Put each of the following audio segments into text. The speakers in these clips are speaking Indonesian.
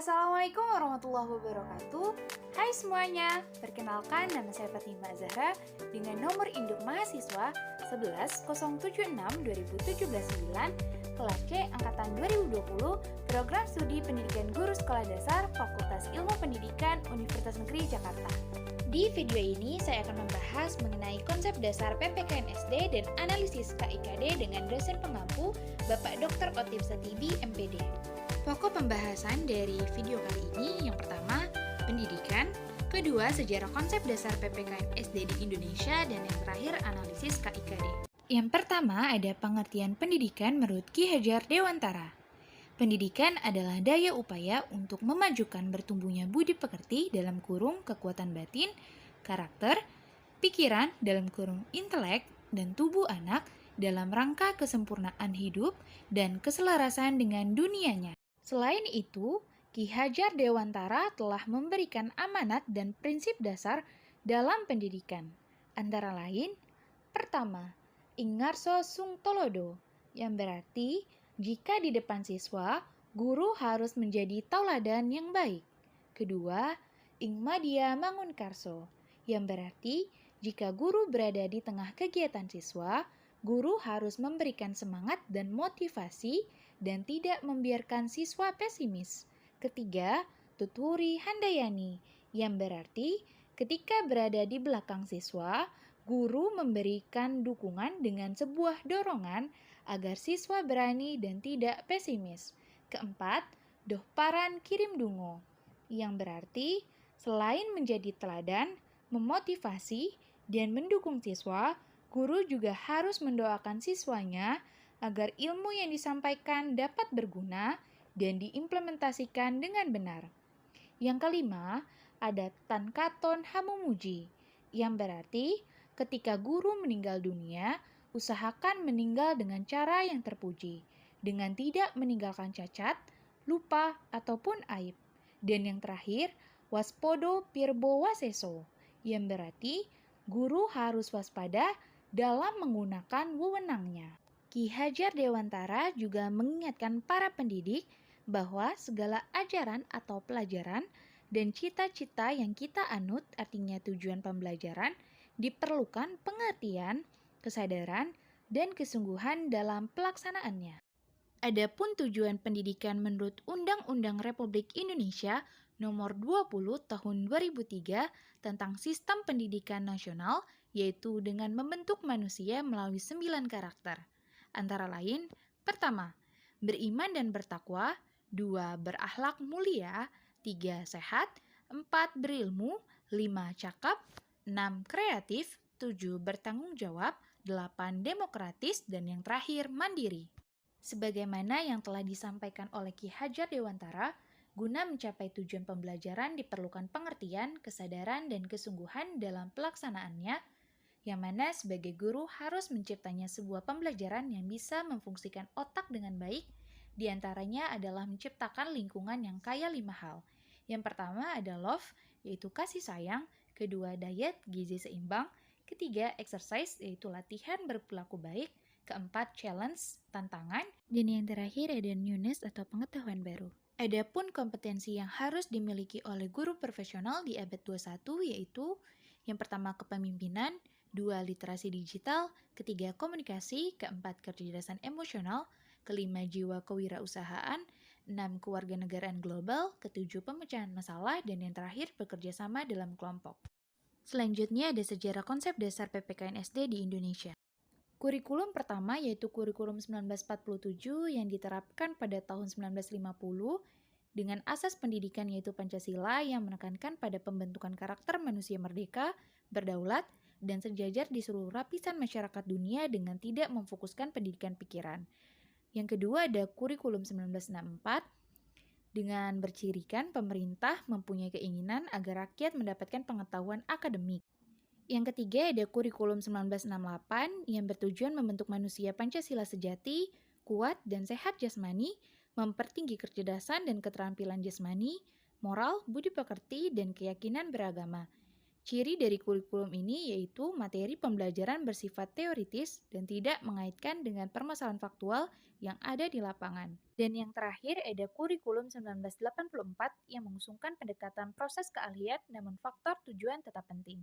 Assalamualaikum warahmatullahi wabarakatuh. Hai semuanya, perkenalkan nama saya Fatimah Zahra dengan nomor induk mahasiswa 1107627179 kelas C angkatan 2020, program studi pendidikan guru sekolah dasar Fakultas Ilmu Pendidikan Universitas Negeri Jakarta. Di video ini saya akan membahas mengenai konsep dasar PPKN SD dan analisis KIKD dengan dosen pengampu Bapak Dr. Otip Satibi, MPD. Pokok pembahasan dari video kali ini yang pertama, pendidikan, kedua, sejarah konsep dasar PPKN SD di Indonesia, dan yang terakhir, analisis KIKD. Yang pertama ada pengertian pendidikan menurut Ki Hajar Dewantara. Pendidikan adalah daya upaya untuk memajukan bertumbuhnya budi pekerti dalam kurung kekuatan batin, karakter, pikiran dalam kurung intelek, dan tubuh anak dalam rangka kesempurnaan hidup dan keselarasan dengan dunianya. Selain itu, Ki Hajar Dewantara telah memberikan amanat dan prinsip dasar dalam pendidikan. Antara lain, pertama, Ingarso Sung Tolodo, yang berarti jika di depan siswa, guru harus menjadi tauladan yang baik. Kedua, Ingmadia Mangunkarso, yang berarti jika guru berada di tengah kegiatan siswa, guru harus memberikan semangat dan motivasi dan tidak membiarkan siswa pesimis. Ketiga, Tuturi Handayani, yang berarti ketika berada di belakang siswa, guru memberikan dukungan dengan sebuah dorongan agar siswa berani dan tidak pesimis. Keempat, Dohparan Kirim Dungo, yang berarti selain menjadi teladan, memotivasi, dan mendukung siswa, guru juga harus mendoakan siswanya agar ilmu yang disampaikan dapat berguna dan diimplementasikan dengan benar. Yang kelima, ada Tankaton Hamumuji, yang berarti ketika guru meninggal dunia, usahakan meninggal dengan cara yang terpuji, dengan tidak meninggalkan cacat, lupa, ataupun aib. Dan yang terakhir, Waspodo Pirbo Waseso, yang berarti guru harus waspada dalam menggunakan wewenangnya. Ki Hajar Dewantara juga mengingatkan para pendidik bahwa segala ajaran atau pelajaran dan cita-cita yang kita anut, artinya tujuan pembelajaran, diperlukan pengertian, kesadaran, dan kesungguhan dalam pelaksanaannya. Adapun tujuan pendidikan menurut Undang-Undang Republik Indonesia Nomor 20 Tahun 2003 tentang Sistem Pendidikan Nasional, yaitu dengan membentuk manusia melalui 9 karakter. Antara lain, pertama, beriman dan bertakwa, 2, berakhlak mulia, 3, sehat, 4, berilmu, 5, cakap, 6, kreatif, 7, bertanggung jawab, 8, demokratis, dan yang terakhir, mandiri. Sebagaimana yang telah disampaikan oleh Ki Hajar Dewantara, guna mencapai tujuan pembelajaran diperlukan pengertian, kesadaran, dan kesungguhan dalam pelaksanaannya, yang mana sebagai guru harus menciptanya sebuah pembelajaran yang bisa memfungsikan otak dengan baik, diantaranya adalah menciptakan lingkungan yang kaya 5 hal. Yang pertama ada love, yaitu kasih sayang, kedua diet, gizi seimbang, ketiga exercise, yaitu latihan berperilaku baik, keempat challenge, tantangan, dan yang terakhir ada newness atau pengetahuan baru. Adapun kompetensi yang harus dimiliki oleh guru profesional di abad 21 yaitu yang pertama kepemimpinan, 2 literasi digital, ketiga komunikasi, keempat kecerdasan emosional, kelima jiwa kewirausahaan, 6 kewarganegaraan global, ketujuh pemecahan masalah, dan yang terakhir bekerja sama dalam kelompok. Selanjutnya ada sejarah konsep dasar PPKN SD di Indonesia. Kurikulum pertama yaitu kurikulum 1947 yang diterapkan pada tahun 1950 dengan asas pendidikan yaitu Pancasila yang menekankan pada pembentukan karakter manusia merdeka, berdaulat, dan sejajar di seluruh lapisan masyarakat dunia dengan tidak memfokuskan pendidikan pikiran. Yang kedua ada kurikulum 1964 dengan bercirikan pemerintah mempunyai keinginan agar rakyat mendapatkan pengetahuan akademik. Yang ketiga ada kurikulum 1968 yang bertujuan membentuk manusia Pancasila sejati, kuat dan sehat jasmani, mempertinggi kecerdasan dan keterampilan jasmani, moral, budi pekerti, dan keyakinan beragama. Ciri dari kurikulum ini yaitu materi pembelajaran bersifat teoritis dan tidak mengaitkan dengan permasalahan faktual yang ada di lapangan. Dan yang terakhir ada kurikulum 1984 yang mengusungkan pendekatan proses keahlian namun faktor tujuan tetap penting.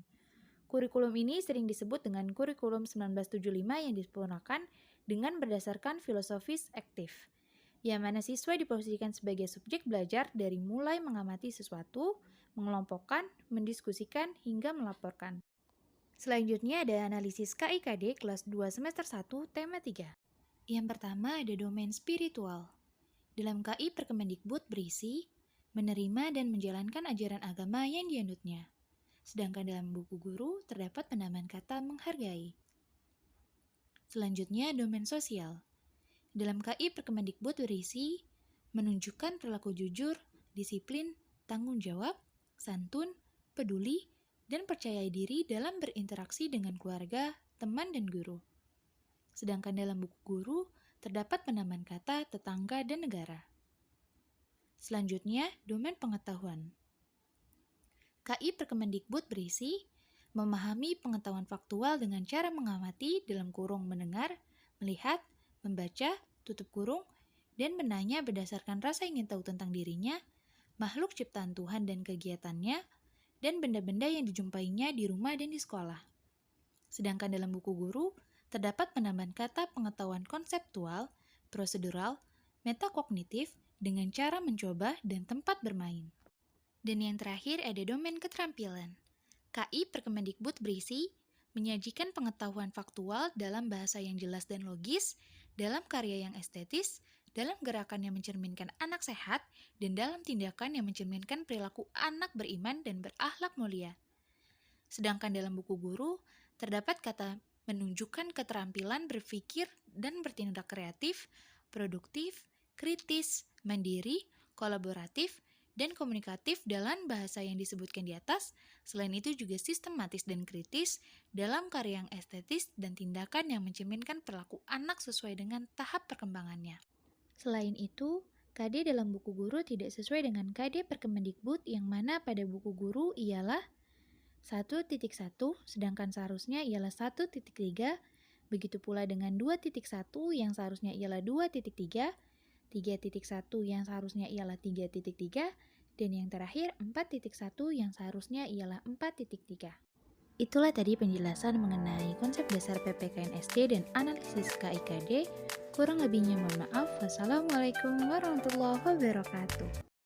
Kurikulum ini sering disebut dengan kurikulum 1975 yang disempurnakan dengan berdasarkan filosofis aktif, yang mana siswa diposisikan sebagai subjek belajar dari mulai mengamati sesuatu, mengelompokkan, mendiskusikan, hingga melaporkan. Selanjutnya ada analisis KIKD kelas 2 semester 1 tema 3. Yang pertama ada domain spiritual. Dalam KI Perkemendikbud berisi menerima dan menjalankan ajaran agama yang dianutnya. Sedangkan dalam buku guru terdapat penambahan kata menghargai. Selanjutnya domain sosial. Dalam KI Perkemendikbud berisi menunjukkan perilaku jujur, disiplin, tanggung jawab, santun, peduli, dan percaya diri dalam berinteraksi dengan keluarga, teman, dan guru. Sedangkan dalam buku guru terdapat penambahan kata tetangga dan negara. Selanjutnya, domain pengetahuan. KI Perkemendikbud berisi memahami pengetahuan faktual dengan cara mengamati dalam kurung mendengar, melihat, membaca, tutup kurung, dan menanya berdasarkan rasa ingin tahu tentang dirinya, makhluk ciptaan Tuhan dan kegiatannya, dan benda-benda yang dijumpainya di rumah dan di sekolah. Sedangkan dalam buku guru, terdapat penambahan kata pengetahuan konseptual, prosedural, metakognitif, dengan cara mencoba dan tempat bermain. Dan yang terakhir ada domain keterampilan. KI Perkemendikbud berisi menyajikan pengetahuan faktual dalam bahasa yang jelas dan logis, dalam karya yang estetis, dalam gerakan yang mencerminkan anak sehat, dan dalam tindakan yang mencerminkan perilaku anak beriman dan berakhlak mulia. Sedangkan dalam buku guru, terdapat kata menunjukkan keterampilan berpikir dan bertindak kreatif, produktif, kritis, mandiri, kolaboratif, dan komunikatif dalam bahasa yang disebutkan di atas. Selain itu juga sistematis dan kritis dalam karya yang estetis dan tindakan yang mencerminkan perilaku anak sesuai dengan tahap perkembangannya. Selain itu, KD dalam buku guru tidak sesuai dengan KD Perkemendikbud yang mana pada buku guru ialah 1.1, sedangkan seharusnya ialah 1.3, begitu pula dengan 2.1 yang seharusnya ialah 2.3, 3.1 yang seharusnya ialah 3.3, dan yang terakhir 4.1 yang seharusnya ialah 4.3. Itulah tadi penjelasan mengenai konsep dasar PPKN SD dan analisis KIKD. Kurang lebihnya mohon maaf. Wassalamualaikum warahmatullahi wabarakatuh.